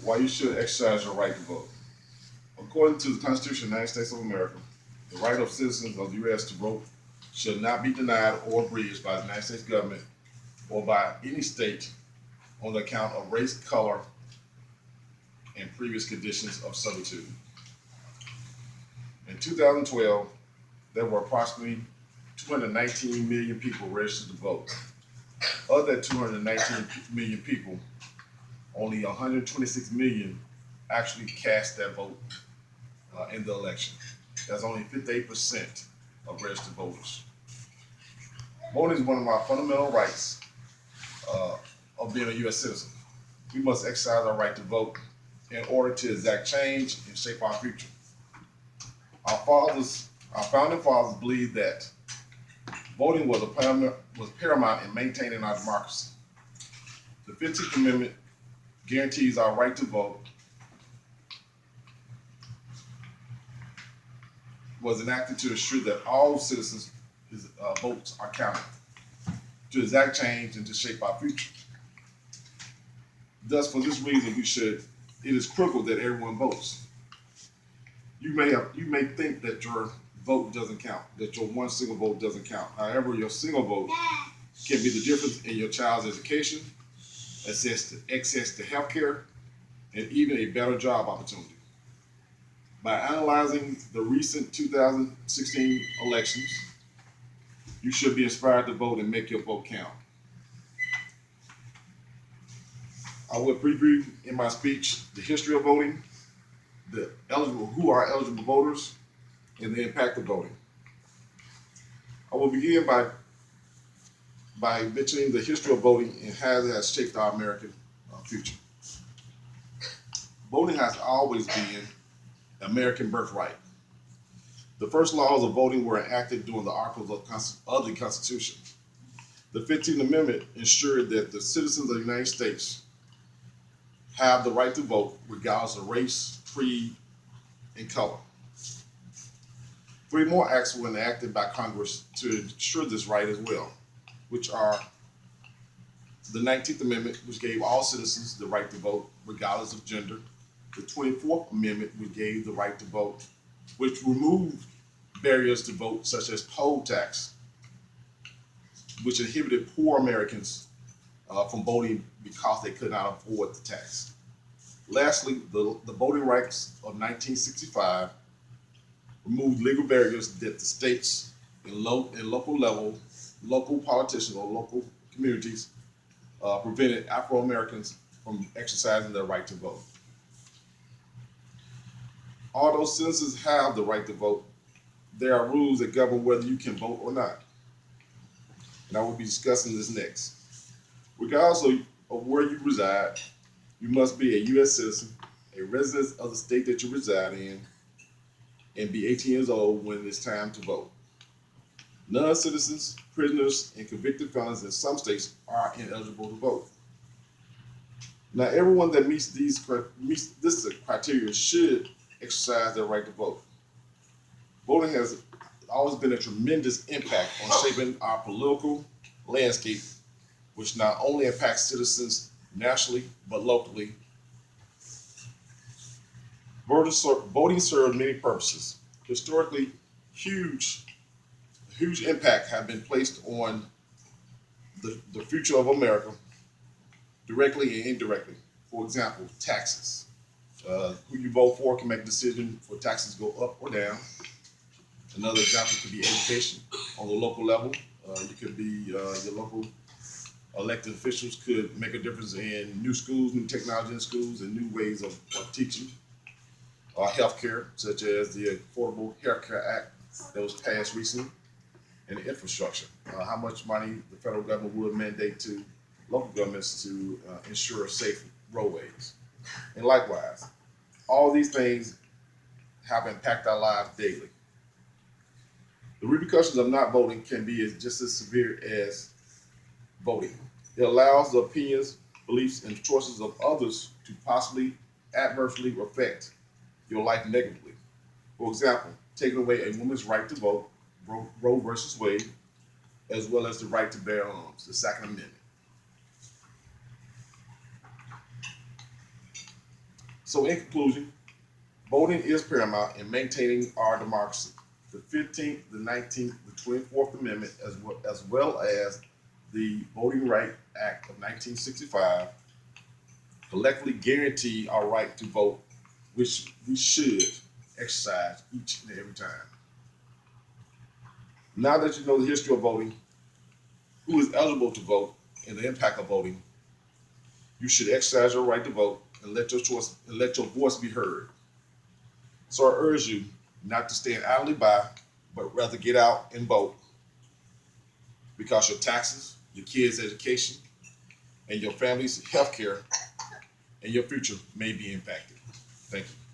Why you should exercise your right to vote. According to the Constitution of the United States of America, the right of citizens of the U.S. to vote shall not be denied or abridged by the United States government or by any state on the account of race, color, and previous conditions of servitude. In 2012, there were approximately 219 million people registered to vote. Of that 219 million people, only 126 million actually cast their vote in the election. That's only 58% of registered voters. Voting is one of our fundamental rights of being a U.S. citizen. We must exercise our right to vote in order to exact change and shape our future. Our founding fathers believed that voting was paramount in maintaining our democracy. The 15th Amendment guarantees our right to vote was enacted to ensure that all citizens' votes are counted, to exact change and to shape our future. Thus, for this reason, it is critical that everyone votes. You may think that your vote doesn't count, that your one single vote doesn't count. However, your single vote can be the difference in your child's education, access to health care, and even a better job opportunity. By analyzing the recent 2016 elections, you should be inspired to vote and make your vote count. I will preview in my speech the history of voting, who are eligible voters, and the impact of voting. I will begin by mentioning the history of voting and how it has shaped our American future. Voting has always been an American birthright. The first laws of voting were enacted during the Articles of the Constitution. The 15th Amendment ensured that the citizens of the United States have the right to vote regardless of race, creed, and color. Three more acts were enacted by Congress to ensure this right as well, which are the 19th Amendment, which gave all citizens the right to vote regardless of gender, the 24th Amendment, which gave the right to vote, which removed barriers to vote such as poll tax, which inhibited poor Americans from voting because they could not afford the tax. Lastly, the Voting Rights of 1965 removed legal barriers that the states and local politicians or local communities prevented Afro-Americans from exercising their right to vote. Although citizens have the right to vote, there are rules that govern whether you can vote or not. And I will be discussing this next. Regardless of where you reside, you must be a U.S. citizen, a resident of the state that you reside in, and be 18 years old when it's time to vote. Non-citizens, prisoners, and convicted felons in some states are ineligible to vote. Now, everyone that meets this criteria should exercise their right to vote. Voting has always been a tremendous impact on shaping our political landscape, which not only impacts citizens nationally but locally. Voting serves many purposes. Historically, huge impact have been placed on the future of America, directly and indirectly. For example, taxes. Who you vote for can make a decision for taxes to go up or down. Another example could be education on the local level. You could be your local elected officials could make a difference in new schools, new technology in schools, and new ways of teaching. Healthcare, such as the Affordable Care Act that was passed recently, and infrastructure. How much money the federal government would mandate to local governments to ensure safe roadways. And likewise, all these things have impacted our lives daily. The repercussions of not voting can be just as severe as voting. It allows the opinions, beliefs, and choices of others to possibly adversely affect your life negatively. For example, taking away a woman's right to vote, Roe versus Wade, as well as the right to bear arms, the Second Amendment. So in conclusion, voting is paramount in maintaining our democracy. The 15th, the 19th, the 24th Amendment, as well as the Voting Right Act of 1965, collectively guarantee our right to vote, which we should exercise each and every time. Now that you know the history of voting, who is eligible to vote, and the impact of voting, you should exercise your right to vote and let your voice be heard. So I urge you not to stand idly by, but rather get out and vote because your taxes, your kids' education, and your family's health care and your future may be impacted. Thank you.